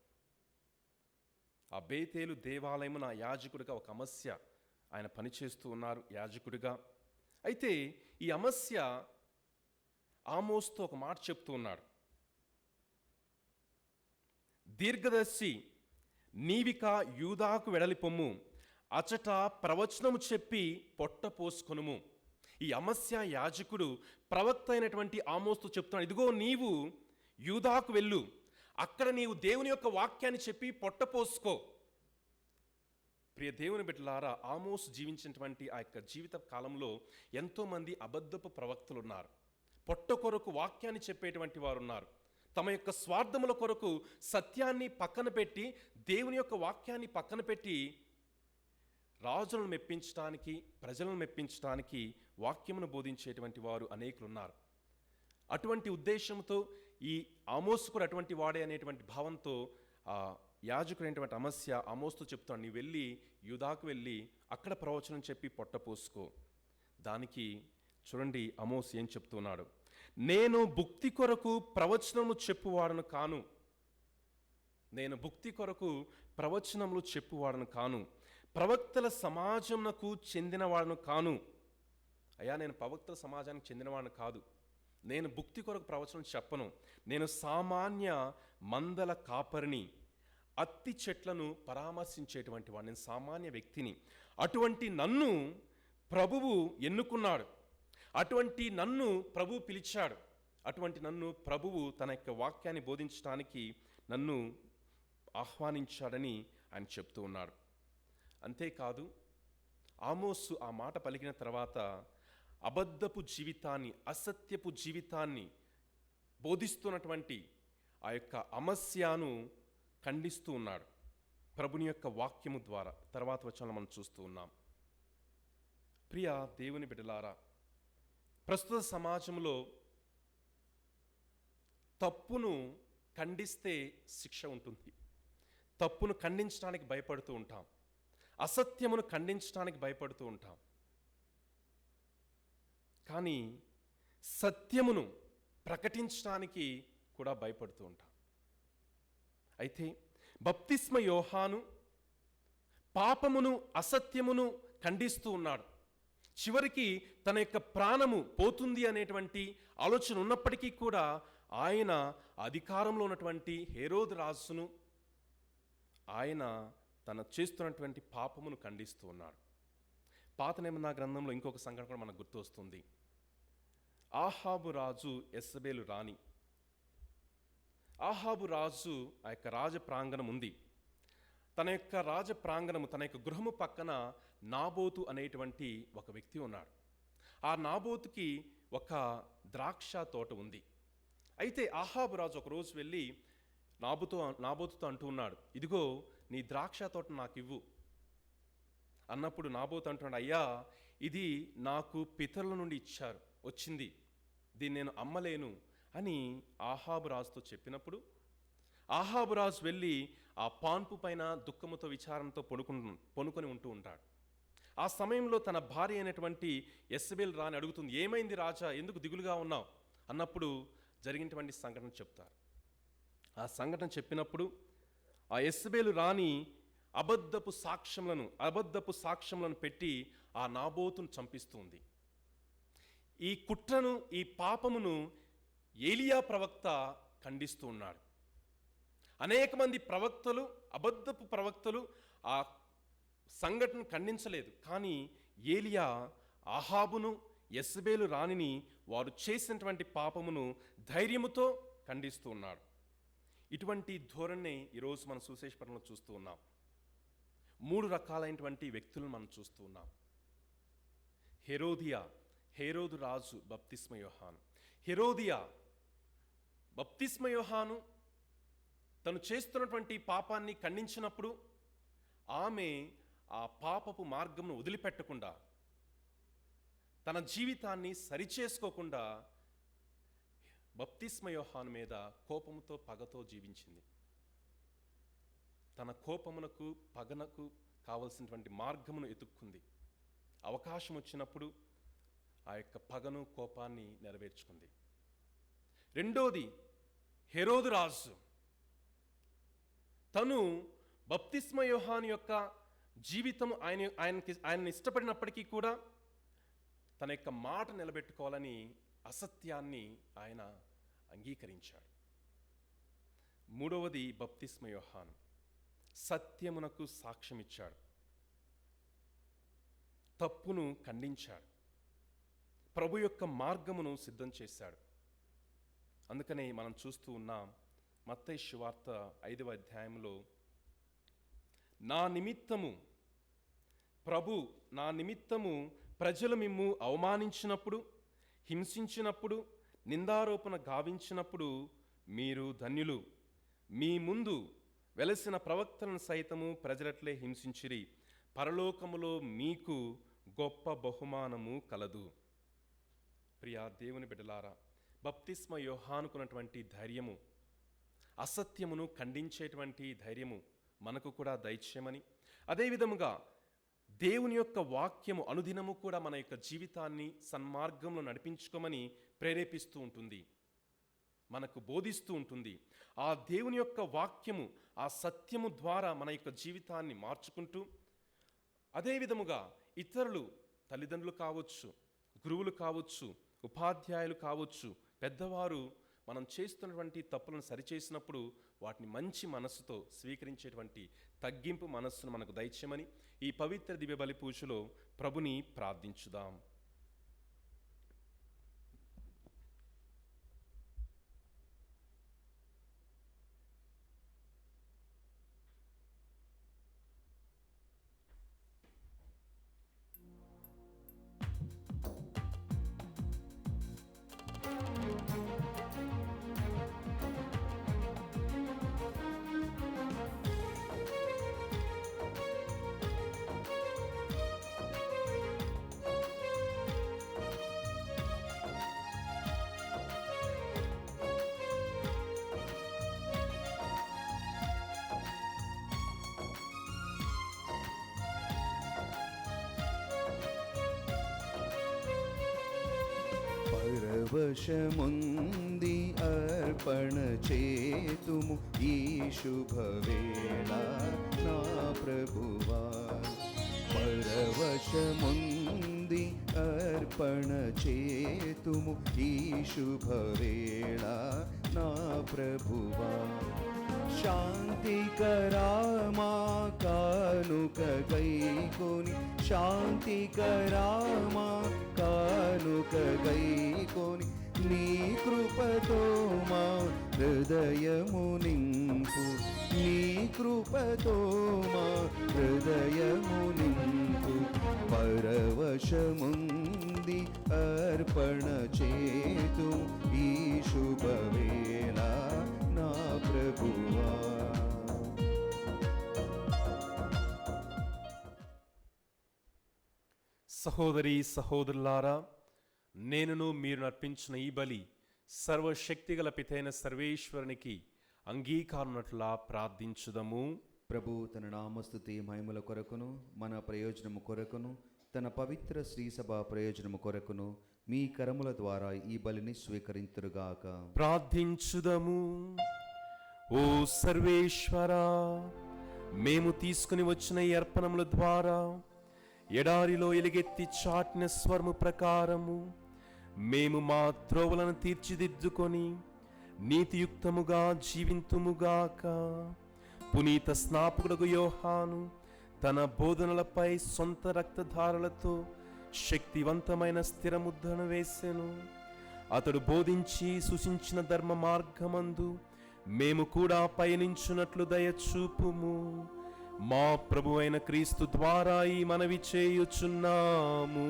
ఆ బేతేలు దేవాలయమున యాజకుడిగా ఒక అమస్య ఆయన పనిచేస్తూ ఉన్నారు యాజకుడిగా. అయితే ఈ అమస్య ఆమోస్తో ఒక మాట చెప్తూ ఉన్నాడు. దీర్ఘదర్శి నీవిక యూదాకు వెడలి పొమ్ము, అచట ప్రవచనము చెప్పి పొట్ట పోసుకొనుము. ఈ అమస్య యాజకుడు ప్రవక్త అయినటువంటి ఆమోస్తో చెప్తున్నాడు, ఇదిగో నీవు యూదాకు వెళ్ళు, అక్కడ నీవు దేవుని యొక్క వాక్యాన్ని చెప్పి పొట్ట పోసుకో. ప్రియ దేవుని బిడ్డలారా, ఆమోస్ జీవించినటువంటి ఆ యొక్క జీవిత కాలంలో ఎంతోమంది అబద్ధపు ప్రవక్తలు ఉన్నారు. పొట్ట కొరకు వాక్యాన్ని చెప్పేటువంటి వారు ఉన్నారు. తమ యొక్క స్వార్థముల కొరకు సత్యాన్ని పక్కన పెట్టి, దేవుని యొక్క వాక్యాన్ని పక్కన పెట్టి, రాజులను మెప్పించడానికి, ప్రజలను మెప్పించడానికి వాక్యమును బోధించేటువంటి వారు అనేకులు ఉన్నారు. అటువంటి ఉద్దేశంతో ఈ ఆమోసు కూడా అటువంటి వాడే అనేటువంటి భావంతో ఆ యాజకుడైనటువంటి అమస్య ఆమోస్తో చెప్తాడు, నీ వెళ్ళి యూదాకు వెళ్ళి అక్కడ ప్రవచనం చెప్పి పొట్ట పోసుకో. దానికి చూడండి ఆమోస్ ఏం చెప్తున్నాడు, నేను భుక్తి కొరకు ప్రవచనములు చెప్పువాడను కాను, నేను భుక్తి కొరకు ప్రవచనములు చెప్పువాడను కాను, ప్రవక్తల సమాజమునకు చెందినవాడను కాను. అయ్యా, నేను ప్రవక్తల సమాజానికి చెందినవాడను కాదు, నేను భుక్తి కొరకు ప్రవచనం చెప్పను, నేను సామాన్య మందల కాపరిని, అత్తి చెట్లను పరామర్శించేటువంటి వాడు, నేను సామాన్య వ్యక్తిని. అటువంటి నన్ను ప్రభువు ఎన్నుకున్నాడు, అటువంటి నన్ను ప్రభువు పిలిచాడు, అటువంటి నన్ను ప్రభువు తన యొక్క వాక్యాన్ని బోధించడానికి నన్ను ఆహ్వానించాడని ఆయన చెప్తూ ఉన్నాడు. అంతేకాదు, ఆమోసు ఆ మాట పలికిన తర్వాత అబద్ధపు జీవితాన్ని, అసత్యపు జీవితాన్ని బోధిస్తున్నటువంటి ఆ యొక్క అమస్యాను ఖండిస్తూ ఉన్నాడు ప్రభుని యొక్క వాక్యము ద్వారా. తర్వాత వచనంలో మనం చూస్తూ ఉన్నాం. ప్రియ దేవుని బిడ్డలారా, ప్రస్తుత సమాజంలో తప్పును ఖండిస్తే శిక్ష ఉంటుంది. తప్పును ఖండించడానికి భయపడుతూ ఉంటాం, అసత్యమును ఖండించడానికి భయపడుతూ ఉంటాం. కానీ సత్యమును ప్రకటించడానికి కూడా భయపడుతూ ఉంటాం. అయితే బప్తిస్మ యోహాను పాపమును, అసత్యమును ఖండిస్తూ ఉన్నాడు. చివరికి తన యొక్క ప్రాణము పోతుంది అనేటువంటి ఆలోచన ఉన్నప్పటికీ కూడా ఆయన అధికారంలో ఉన్నటువంటి హేరోదు రాజును, ఆయన తన చేస్తున్నటువంటి పాపమును ఖండిస్తూ ఉన్నాడు. పాత నిబంధన గ్రంథంలో ఇంకొక సంఘటన కూడా మనకు గుర్తు వస్తుంది. ఆహాబు రాజు యెజబెలు రాణి. ఆహాబు రాజు ఆ యొక్క రాజ ప్రాంగణం ఉంది. తన యొక్క రాజ ప్రాంగణము, తన యొక్క గృహము పక్కన నాబోతు అనేటువంటి ఒక వ్యక్తి ఉన్నాడు. ఆ నాబోతుకి ఒక ద్రాక్ష తోట ఉంది. అయితే ఆహాబు రాజు ఒకరోజు వెళ్ళి నాబోతుతో అంటూ ఉన్నాడు, ఇదిగో నీ ద్రాక్ష తోట నాకు ఇవ్వు అన్నప్పుడు నాబోతు అంటున్నాడు, అయ్యా, ఇది నాకు పితరుల నుండి వచ్చింది, దీన్ని నేను అమ్మలేను అని ఆహాబు రాజుతో చెప్పినప్పుడు ఆహాబు రాజు వెళ్ళి ఆ పాన్పు పైన దుఃఖముతో, విచారంతో పొనుకొని ఉంటూ ఉంటాడు. ఆ సమయంలో తన భార్య అయినటువంటి యెజబెల్ రాణి అడుగుతుంది, ఏమైంది రాజా, ఎందుకు దిగులుగా ఉన్నావు అన్నప్పుడు జరిగినటువంటి సంఘటన చెప్తారు. ఆ సంఘటన చెప్పినప్పుడు ఆ యెజబెలు రాణి అబద్ధపు సాక్ష్యములను పెట్టి ఆ నాబోతును చంపిస్తుంది. ఈ కుట్రను, ఈ పాపమును ఏలియా ప్రవక్త ఖండిస్తూ ఉన్నాడు. అనేక మంది ప్రవక్తలు, అబద్ధపు ప్రవక్తలు ఆ సంఘటనను ఖండించలేదు. కానీ ఏలియా ఆహాబును, యెజబెలు రాణిని, వారు చేసినటువంటి పాపమును ధైర్యముతో ఖండిస్తూ ఉన్నాడు. ఇటువంటి ధోరణి ఈరోజు మనం సువిశేషపట్నంలో చూస్తూ ఉన్నాం. 3 రకాలైనటువంటి వ్యక్తులను మనం చూస్తూ ఉన్నాం. హేరోదు రాజు బప్తిస్మ యోహాను. హెరోదియా బప్తిస్మ యోహాను తను చేస్తున్నటువంటి పాపాన్ని ఖండించినప్పుడు ఆమె ఆ పాపపు మార్గమును వదిలిపెట్టకుండా, తన జీవితాన్ని సరిచేసుకోకుండా బప్తిస్మ యోహాను మీద కోపముతో, పగతో జీవించింది. తన కోపమునకు, పగనకు కావలసినటువంటి మార్గమును ఎతుక్కుంది. అవకాశం వచ్చినప్పుడు ఆ యొక్క పగను, కోపాన్ని నెరవేర్చుకుంది. రెండోది హెరోదు రాజు. తను బప్తిస్మ యోహాను యొక్క జీవితం ఆయన ఇష్టపడినప్పటికీ కూడా తన యొక్క మాట నిలబెట్టుకోవాలని అసత్యాన్ని ఆయన అంగీకరించాడు. మూడవది బప్తిస్మ యోహాను సత్యమునకు సాక్ష్యమిచ్చాడు, తప్పును ఖండించాడు, ప్రభు యొక్క మార్గమును సిద్ధం చేశాడు. అందుకనే మనం చూస్తూ ఉన్నాం మత్తయి సువార్త 5వ అధ్యాయంలో, నా నిమిత్తము ప్రజలు మిమ్ము అవమానించినప్పుడు, హింసించినప్పుడు, నిందారోపణ గావించినప్పుడు మీరు ధన్యులు. మీ ముందు వెలసిన ప్రవక్తలను సైతము ప్రజలట్లే హింసించిరి. పరలోకములో మీకు గొప్ప బహుమానము కలదు. ప్రియా దేవుని బిడ్డలారా, బప్తిస్మ యోహానుకున్నటువంటి ధైర్యము, అసత్యమును ఖండించేటువంటి ధైర్యము మనకు కూడా దయచేయమని, అదేవిధముగా దేవుని యొక్క వాక్యము అనుదినము కూడా మన యొక్క జీవితాన్ని సన్మార్గంలో నడిపించుకోమని ప్రేరేపిస్తూ ఉంటుంది, మనకు బోధిస్తూ ఉంటుంది. ఆ దేవుని యొక్క వాక్యము, ఆ సత్యము ద్వారా మన యొక్క జీవితాన్ని మార్చుకుంటూ, అదేవిధముగా ఇతరులు, తల్లిదండ్రులు కావచ్చు, గురువులు కావచ్చు, ఉపాధ్యాయులు కావచ్చు, పెద్దవారు మనం చేస్తున్నటువంటి తప్పులను సరిచేసినప్పుడు వాటిని మంచి మనస్సుతో స్వీకరించేటువంటి తగ్గింపు మనస్సును మనకు దయచేయమని ఈ పవిత్ర దివ్య బలి పూజలో ప్రభుని ప్రార్థించుదాం. పరవశముంది అర్పణ చేతుము ఈ శుభవేళ నా ప్రభువా. పరవశముంది అర్పణ చేతుము ఈ శుభవేళ నా ప్రభువా. శాంతికరామా కానుక గైకొని, శాంతికరామా కానుక గైకొని, నీ కృపతో మా హృదయము నింపు, నీ కృపతో మా హృదయము నింపు. పరవశముంది అర్పణ చేతు ఈ శుభవేళ నా ప్రభువా. సహోదరి సహోదరులారా, నేనును మీరు నర్పించిన ఈ బలి సర్వశక్తిగల పితైన సర్వేశ్వరునికి అంగీకారమునట్లా ప్రార్థించుదము. ప్రభు తన నామస్తుతి మహిమల కొరకును, మన ప్రయోజనము కొరకును, తన పవిత్ర శ్రీసభ ప్రయోజనము కొరకును మీ కరముల ద్వారా ఈ బలిని స్వీకరింతురుగాక. ప్రార్థించుదము. ఓ సర్వేశ్వరా, మేము తీసుకుని వచ్చిన ఈ అర్పణముల ద్వారా ఎడారిలో ఎలుగెత్తి చాటిన స్వరము ప్రకారము మేము మా త్రోవలను తీర్చిదిద్దుకొని నీతియుక్తముగా జీవింతుముగాక. పునీత స్నాపకుడు యోహాను తన బోధనలపై సొంత రక్తధారలతో శక్తివంతమైన స్థిరముద్రను వేసెను. అతడు బోధించి సూచించిన ధర్మ మార్గమందు మేము కూడా పయనించున్నట్లు దయచూపుము. మా ప్రభు అయిన క్రీస్తు ద్వారా ఈ మనవి చేయుచున్నాము.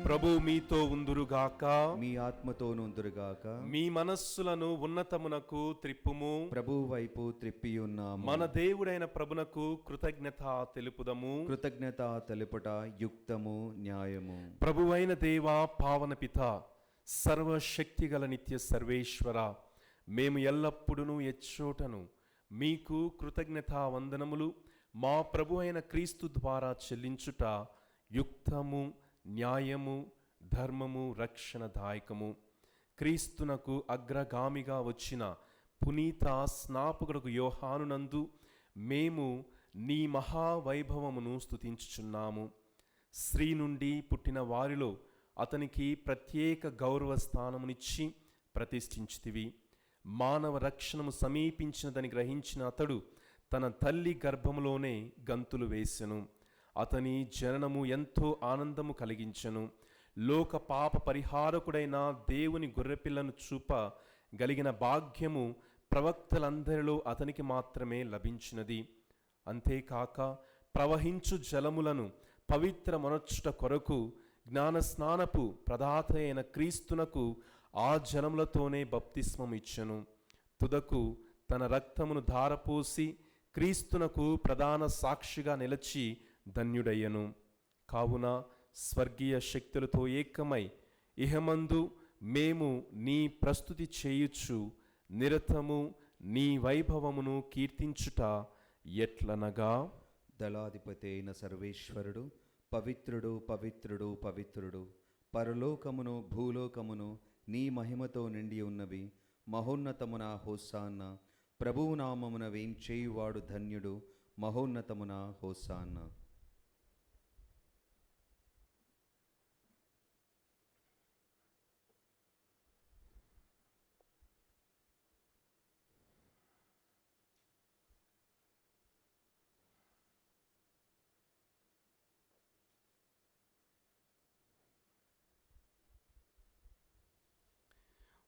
ప్రభు మీతో ఉందురుగాక, మీ ఆత్మతోను ఉందురుగాక. మీ మనస్సులను ఉన్నతమునకు త్రిప్పుము. ప్రభు వైపు త్రిప్పియున్నాము. మన దేవుడైన ప్రభునకు కృతజ్ఞత తెలుపుదము. కృతజ్ఞత తెలుపుట యుక్తము, న్యాయము. ప్రభువైన దేవా, పావన పిత, సర్వశక్తిగల నిత్య సర్వేశ్వర, మేము ఎల్లప్పుడూ ఎచ్చోటను మీకు కృతజ్ఞతా వందనములు మా ప్రభు అయిన క్రీస్తు ద్వారా చెల్లించుట యుక్తము, న్యాయము, ధర్మము, రక్షణదాయకము. క్రీస్తునకు అగ్రగామిగా వచ్చిన పునీత స్నాపకుడు యోహానునందు మేము నీ మహావైభవమును స్తుతించుచున్నాము. స్త్రీ నుండి పుట్టిన వారిలో అతనికి ప్రత్యేక గౌరవ స్థానమునిచ్చి ప్రతిష్ఠించితివి. మానవ రక్షణము సమీపించినదని గ్రహించిన అతడు తన తల్లి గర్భములోనే గంతులు వేసెను. అతని జననము ఎంతో ఆనందము కలిగించెను. లోక పాప పరిహారకుడైన దేవుని గొర్రెపిల్లను చూప గలిగిన భాగ్యము ప్రవక్తలందరిలో అతనికి మాత్రమే లభించినది. అంతేకాక ప్రవహించు జలములను పవిత్ర మనర్చుట కొరకు జ్ఞానస్నానపు ప్రదాత అయిన క్రీస్తునకు ఆ జలములతోనే బప్తిస్మము ఇచ్చెను. తుదకు తన రక్తమును ధారపోసి క్రీస్తునకు ప్రధాన సాక్షిగా నిలిచి ధన్యుడయ్యను. కావున స్వర్గీయ శక్తులతో ఏకమై ఇహమందు మేము నీ ప్రస్తుతి చేయుచు నిరతము నీ వైభవమును కీర్తించుట ఎట్లనగా, దళాధిపతి అయిన సర్వేశ్వరుడు పవిత్రుడు పవిత్రుడు పవిత్రుడు, పరలోకమును భూలోకమును నీ మహిమతో నిండి ఉన్నవి. మహోన్నతమున హోసాన్న, ప్రభువు నామమున వేంచేయువాడు ధన్యుడు. మహోన్నతమున హోసాన్న.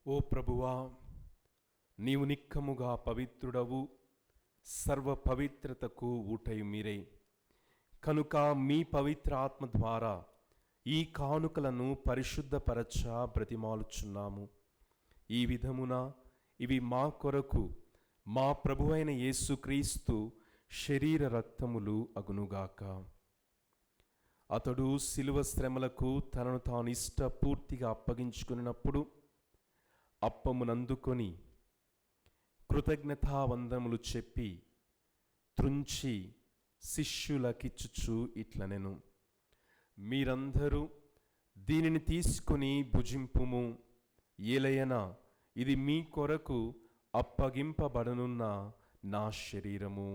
ఓ ప్రభువా, నీవు నిక్కముగా పవిత్రుడవు, సర్వ పవిత్రతకు ఊటయు మీరే. కనుక మీ పవిత్ర ఆత్మ ద్వారా ఈ కానుకలను పరిశుద్ధపరచ బ్రతిమాలుచున్నాము. ఈ విధమున ఇవి మా కొరకు మా ప్రభువైన యేసుక్రీస్తు శరీర రక్తములు అగునుగాక. అతడు శిలువ శ్రమలకు తనను తాను ఇష్టపూర్తిగా అప్పగించుకున్నప్పుడు అప్పమునందుకొని కృతజ్ఞతావందనములు చెప్పి త్రుంచి శిష్యులకిచ్చుచు ఇట్లనెను, మీరందరూ దీనిని తీసుకొని భుజింపుము. ఏలయన ఇది మీ కొరకు అప్పగింపబడనున్న నా శరీరము.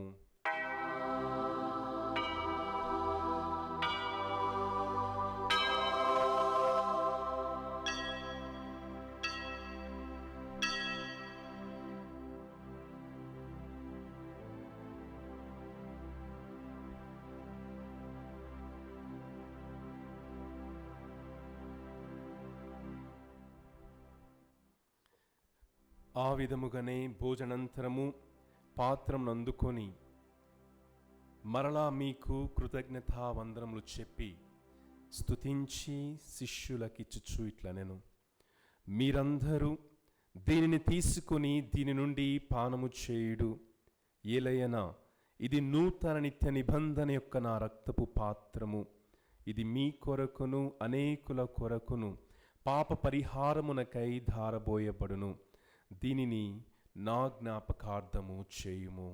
ఆ విధముగానే భోజనంతరము పాత్రమును అందుకొని మరలా మీకు కృతజ్ఞతావందనములు చెప్పి స్తుతించి శిష్యులకిచ్చుచు ఇట్లనెను, మీరందరూ దీనిని తీసుకొని దీని నుండి పానము చేయుడు. ఏలయన ఇది నూతన నిత్య నిబంధన యొక్క నా రక్తపు పాత్రము. ఇది మీ కొరకును అనేకుల కొరకును పాప పరిహారమునకై ధారబోయబడును. దీనిని నా జ్ఞాపకార్థము చేయుము.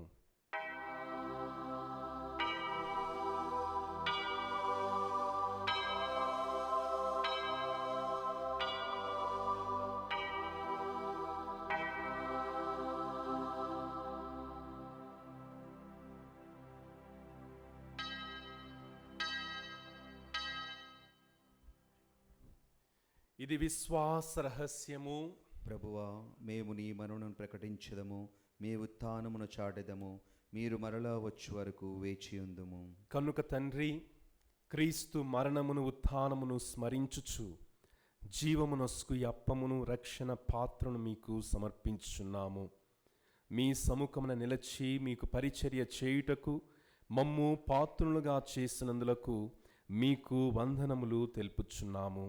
ఇది విశ్వాస రహస్యము. ప్రభువా, మేము నీ మరణమును ప్రకటించదము, మీ ఉత్థానమును చాటెదము, మీరు మరలా వచ్చు వరకు వేచియుందుము. కనుక తండ్రి, క్రీస్తు మరణమును ఉత్థానమును స్మరించుచు జీవమునొసుకు ఈ అప్పమును రక్షణ పాత్రను మీకు సమర్పించుచున్నాము. మీ సముఖమున నిలచి మీకు పరిచర్య చేయుటకు మమ్ము పాత్రులుగా చేసినందులకు మీకు వందనములు తెలుపుచున్నాము.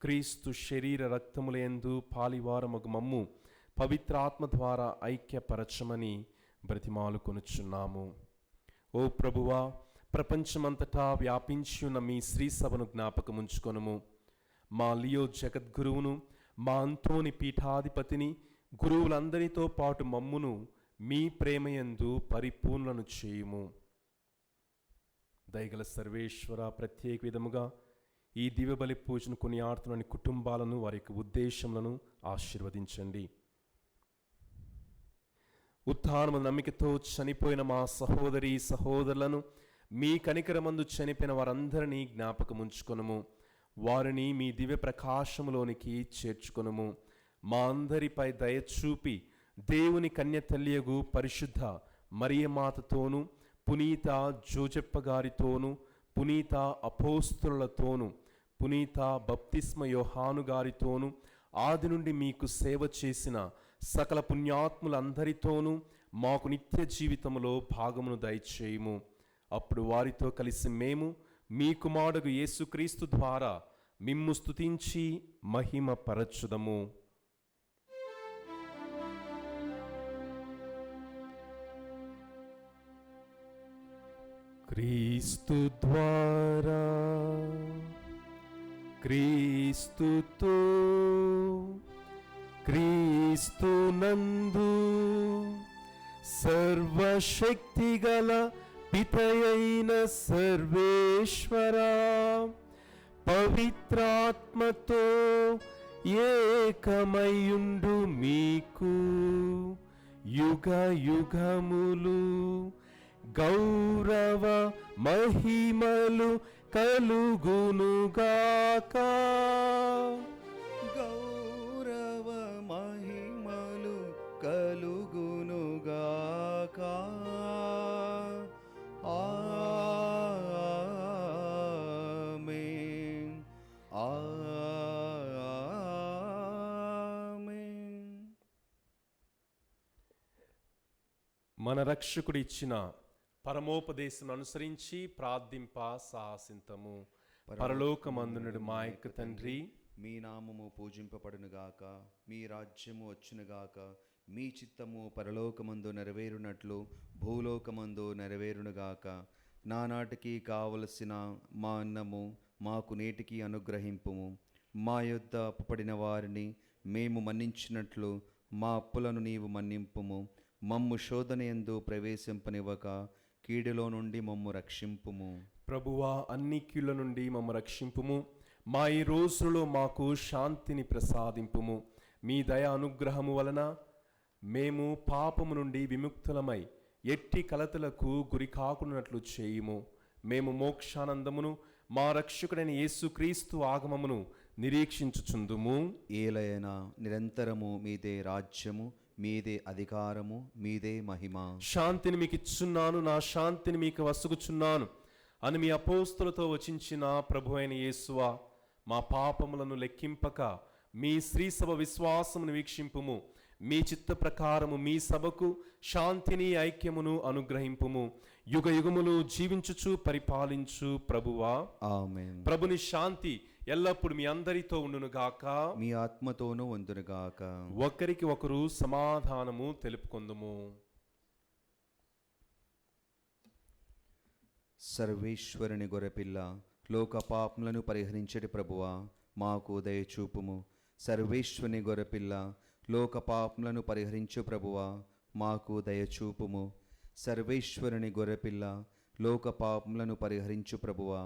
క్రీస్తు శరీర రక్తములందు పాలివారమగు మమ్ము పవిత్రాత్మ ద్వారా ఐక్యపరచమని బ్రతిమాలుకొనుచున్నాము. ఓ ప్రభువా, ప్రపంచమంతటా వ్యాపించి ఉన్న మీ శ్రీ సభను జ్ఞాపకముంచుకొనుము. మా లియో జగద్గురువును, మా అంతోని పీఠాధిపతిని, గురువులందరితో పాటు మమ్మును మీ ప్రేమయందు పరిపూర్ణను చేయుము. దయగల సర్వేశ్వర, ప్రత్యేక విధముగా ఈ దివ్యబలి పూజను కొనియాడుతున్న కుటుంబాలను, వారి యొక్క ఉద్దేశములను ఆశీర్వదించండి. ఉత్థానము నమ్మికతో చనిపోయిన మా సహోదరి సహోదరులను మీ కనికరమందు చనిపోయిన వారందరినీ జ్ఞాపకముంచుకొనుము. వారిని మీ దివ్య ప్రకాశములోనికి చేర్చుకొనుము. మా అందరిపై దయచూపి దేవుని కన్యతల్లియగు పరిశుద్ధ మరియమాతతోనూ పునీత జోజెప్ప గారితోనూ పునీత అపోస్తులతోనూ పునీత బప్తిస్మ యోహాను గారితోనూ ఆది నుండి మీకు సేవ చేసిన సకల పుణ్యాత్ములందరితోనూ మాకు నిత్య జీవితంలో భాగమును దయచేయుము. అప్పుడు వారితో కలిసి మేము మీ కుమారుడు యేసుక్రీస్తు ద్వారా మిమ్ము స్తుతించి మహిమ పరచుదము. క్రీస్తు ద్వారా క్రీస్తుతో క్రీస్తునందు సర్వశక్తిగల పితయైన సర్వేశ్వరా పవిత్రాత్మతో ఏకమయుండు మీకు యుగ యుగములు గౌరవ మహిమలు కలుగునుగాక. గౌరవ మహిమలు కలుగునుగాక. ఆమేన్. ఆమేన్. మన రక్షకుడు ఇచ్చిన పరమోపదేశం అనుసరించి ప్రార్థింప సాహసింతము. పరలోకమందునుడు మా యొక్క తండ్రి, మీ నామము పూజింపబడునుగాక, మీ రాజ్యము వచ్చునుగాక, మీ చిత్తము పరలోకమందు నెరవేరునట్లు భూలోకమందు నెరవేరునుగాక. నానాటికి కావలసిన మా అన్నము మాకు నేటికి అనుగ్రహింపుము. మా యొద్ద అప్పుపడిన వారిని మేము మన్నించినట్లు మా అప్పులను నీవు మన్నింపుము. మమ్ము శోధనయందు ప్రవేశింపనివ్వక కీడులో నుండి మమ్ము రక్షింపుము. ప్రభువా, అన్ని కీళ్ళ నుండి మమ్ము రక్షింపుము. మా ఈ రోజులలో మాకు శాంతిని ప్రసాదింపుము. మీ దయ అనుగ్రహము వలన మేము పాపము నుండి విముక్తులమై ఎట్టి కలతలకు గురి కాకున్నట్లు చేయుము. మేము మోక్షానందమును మా రక్షకుడైన యేసుక్రీస్తు ఆగమమును నిరీక్షించుచుందుము. ఏలైనా నిరంతరము మీదే రాజ్యము, మీదే అధికారము, మీదే మహిమ. శాంతిని మీకు ఇచ్చున్నాను, నా శాంతిని మీకు వసుగుచున్నాను అని మీ అపోస్తులతో వచించిన ప్రభు అయిన యేసువా, మా పాపములను లెక్కింపక మీ శ్రీసభ విశ్వాసమును వీక్షింపుము. మీ చిత్త ప్రకారము మీ సభకు శాంతిని ఐక్యమును అనుగ్రహింపుము. యుగ యుగములు జీవించుచు పరిపాలించు ప్రభువా, ఆమేన్. ప్రభుని శాంతి ఎల్లప్పుడు మీ అందరితో ఉండునుగాక, మీ ఆత్మతోనూ ఉందునుగాక. ఒకరికి ఒకరు సమాధానము తెలుపుకొందుము. సర్వేశ్వరుని గొర్రెపిల్ల, లోక పాపములను పరిహరించడి ప్రభువా, మాకు దయచూపుము. సర్వేశ్వరుని గొర్రెపిల్ల, లోక పాపములను పరిహరించు ప్రభువా, మాకు దయచూపుము. సర్వేశ్వరుని గొర్రెపిల్ల, లోక పాపములను పరిహరించు ప్రభువా,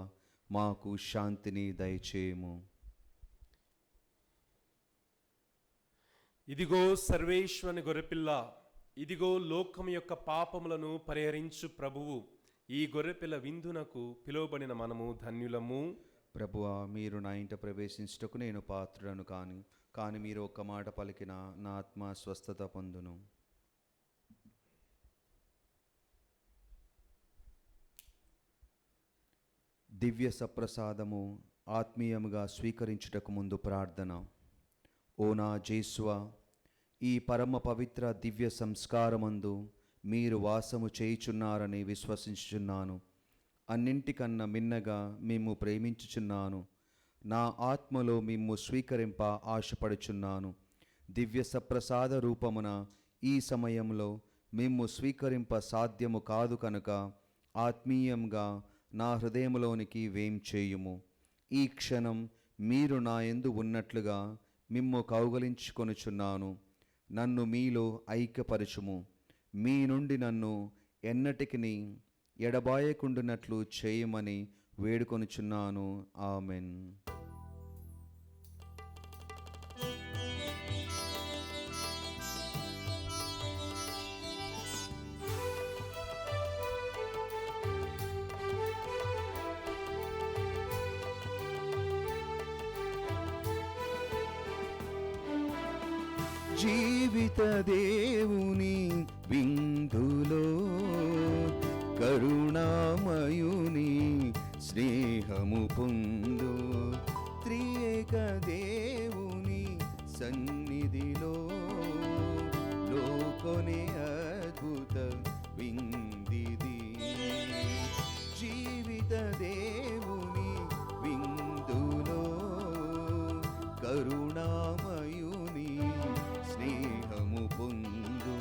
మాకు శాంతిని దయచేయము. ఇదిగో సర్వేశ్వరుని గొర్రెపిల్ల, ఇదిగో లోకం యొక్క పాపములను పరిహరించు ప్రభువు. ఈ గొర్రెపిల్ల విందునకు పిలువబడిన మనము ధన్యులము. ప్రభువా, మీరు నా ఇంట ప్రవేశించుటకు నేను పాత్రుడను కానీ మీరు ఒక్క మాట పలికిన నా ఆత్మ స్వస్థత పొందును. దివ్య సప్రసాదము ఆత్మీయముగా స్వీకరించుటకు ముందు ప్రార్థన. ఓ నా జేసువా, ఈ పరమ పవిత్ర దివ్య సంస్కారమందు మీరు వాసము చేయుచున్నారని విశ్వసించుచున్నాను. అన్నింటికన్నా మిన్నగా మిమ్ము ప్రేమించుచున్నాను. నా ఆత్మలో మిమ్ము స్వీకరింప ఆశపడుచున్నాను. దివ్య సప్రసాద రూపమున ఈ సమయంలో మిమ్ము స్వీకరింప సాధ్యము కాదు కనుక ఆత్మీయంగా నా హృదయములోనికి వేంచేయుము. ఈ క్షణం మీరు నా యందు ఉన్నట్లుగా మిమ్ము కౌగలించుకొనుచున్నాను. నన్ను మీలో ఐక్యపరచుము. మీ నుండి నన్ను ఎన్నటికి ఎడబాయకుండునట్లు చేయమని వేడుకొనుచున్నాను. ఆమెన్. జీవిత దేవుని విందులో కరుణామయుని స్నేహము పొందు. త్రియేక దేవుని సన్నిధిలో లోకొనే అద్భుత విందిది. జీవిత దేవుని విందులో కరుణామయుని స్నేహము పొందు.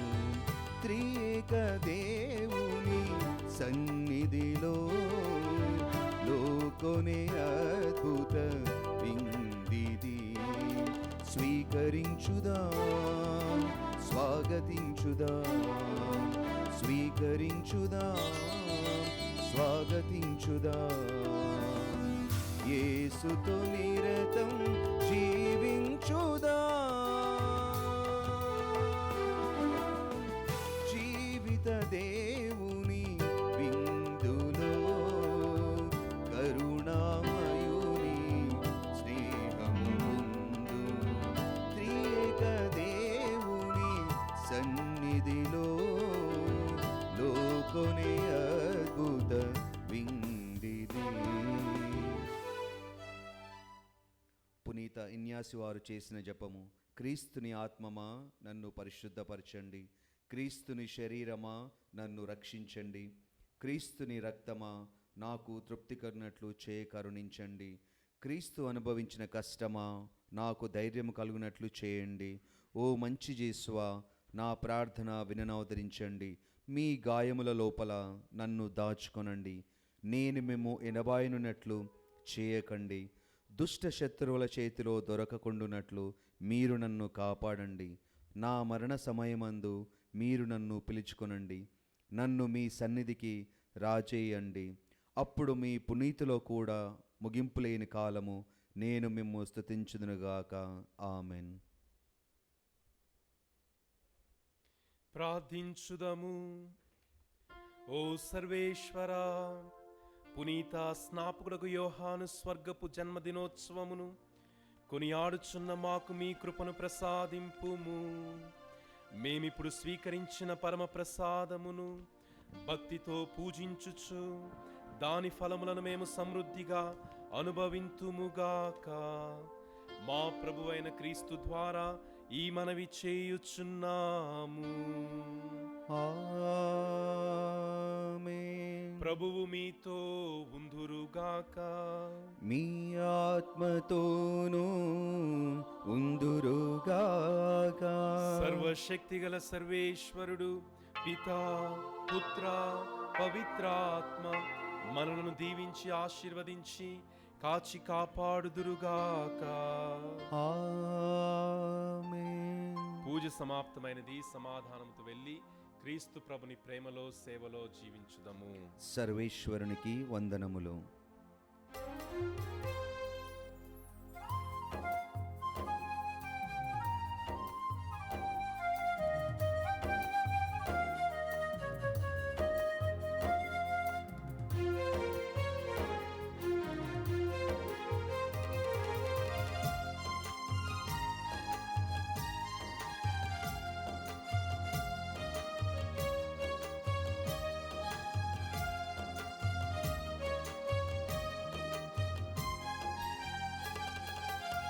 త్రియేక దేవుని సన్నిధిలో లోకొనే అద్భుత విందిది. స్వీకరించుదా, స్వాగతించుదా, స్వీకరించుదా, స్వాగతించుదా. యేసుతో నిరతం జీవించుదా. జీవిత దేవుని విందులో కరుణామయుని స్నేహము పొందు. త్రియేక దేవుని సన్నిధిలో లోకొనే అద్భుత విందిది. పునీత ఇన్యాసి వారు చేసిన జపము. క్రీస్తుని ఆత్మమా నన్ను పరిశుద్ధపరచండి, క్రీస్తుని శరీరమా నన్ను రక్షించండి, క్రీస్తుని రక్తమా నాకు తృప్తి కలుగునట్లు కరుణించండి, క్రీస్తు అనుభవించిన కష్టమా నాకు ధైర్యం కలుగునట్లు చేయండి. ఓ మంచి యేసువా, నా ప్రార్థన విననవతరించండి, మీ గాయముల లోపల నన్ను దాచుకొనండి. నేను మేము ఎనబాయనున్నట్లు చేయకండి, దుష్ట శత్రువుల చేతిలో దొరకకుండునట్లు మీరు నన్ను కాపాడండి. నా మరణ సమయమందు మీరు నన్ను పిలుచుకొనండి, నన్ను మీ సన్నిధికి రాచేయండి. అప్పుడు మీ పునీతిలో కూడా ముగింపు లేని కాలము నేను మిమ్ము స్తుతించుదునుగాక. ఆమెన్. ప్రార్థించుదము. ఓ సర్వేశ్వరా, పునీత స్నాపకుడకు యోహాను స్వర్గపు జన్మదినోత్సవమును కొనియాడుచున్న మాకు మీ కృపను ప్రసాదింపుము. మేమిప్పుడు స్వీకరించిన పరమ ప్రసాదమును భక్తితో పూజించుచు దాని ఫలములను మేము సమృద్ధిగా అనుభవింతుముగాక. మా ప్రభువైన క్రీస్తు ద్వారా ఈ మనవి చేయుచున్నాము. ఆమేన్. ప్రభువు మీతో ఉందురుగాక. మీ ఆత్మతోనూ ఉందురుగాక. సర్వశక్తిగల సర్వేశ్వరుడు పితా, పుత్ర, పవిత్రాత్మ మనలను దీవించి ఆశీర్వదించి కాచి కాపాడుదురుగాక. ఆమేన్. పూజ సమాప్తమైనది. సమాధానంతో వెళ్ళి క్రీస్తు ప్రభుని ప్రేమలో సేవలో జీవించుదము. సర్వేశ్వరునికి వందనములు.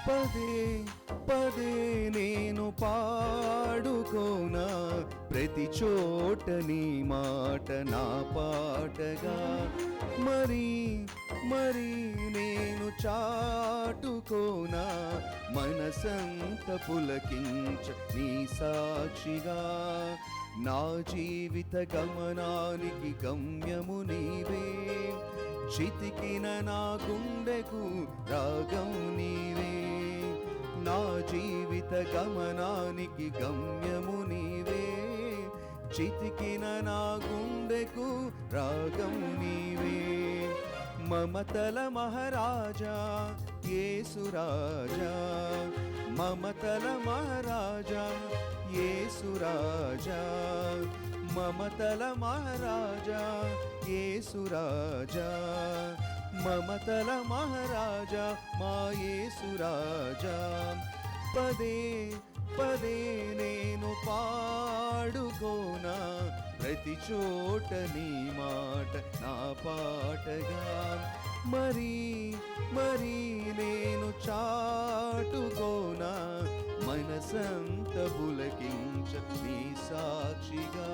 పదే పదే నేను పాడుకోనా, ప్రతి చోట నీ మాట నా పాటగా. మరి మరి నేను చాటుకోనా, మనసంత పులకించ నీ సాక్షిగా. నా జీవిత గమనానికి గమ్యము నీవే, చితికిన నా గుండెకు రాగం నీవే. నా జీవిత గమనానికి గమ్యము నీవే, చితికిన నా గుండెకు రాగం నీవే. మమతల మహారాజా యేసురాజా, మమతల మహారాజా యేసురాజా, మమతల మహారాజా యేసురాజా, మమతల మహారాజా మా యేసురాజా. పదే పదే నేను పాడుకోనా ప్రతి చోట నీ మాట నా పాటగా. మరి మరి నేను చాటుకోనా మనసంత పులకించ నీ సాక్షిగా.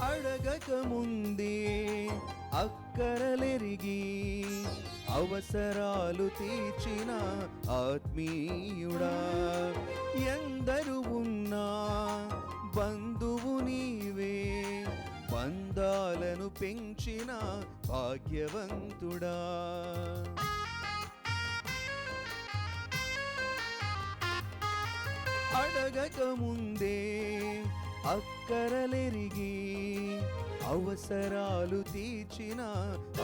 అడగక ముందే అక్కరలెరిగి అవసరాలు తీర్చిన ఆత్మీయుడా. ఎందరు ఉన్నా బంధువు నీవే, బంధాలను పెంచిన భాగ్యవంతుడా. అడగక ముందే అక్కరలెరిగి అవసరాలు తీర్చిన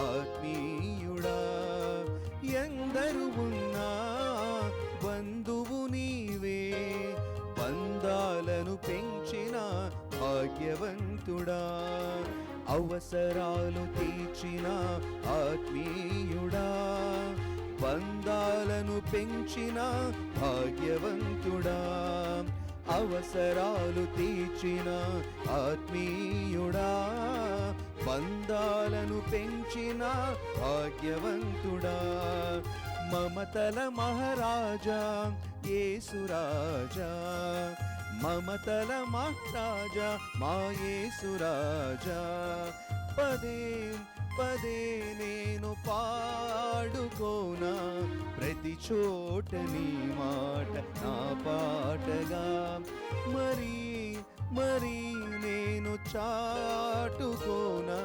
ఆత్మీయుడా. ఎందరు ఉన్నా బంధువు నీవే, బంధాలను పెంచిన భాగ్యవంతుడా. అవసరాలు తీర్చిన ఆత్మీయుడా, బంధాలను పెంచిన భాగ్యవంతుడా. అవసరాలు తీర్చిన ఆత్మీయుడా, బంధాలను పెంచిన భాగ్యవంతుడా. మమతల మహారాజా యేసురాజా, మమతల మహారాజా మా యేసురాజా. పదే పదే నేను పాడుకోనా ప్రతి చోట నీ మాట నా పాటగా. మరి మరి నేను చాటుకోనా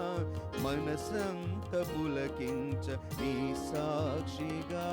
మనసంత పులకించ నీ సాక్షిగా.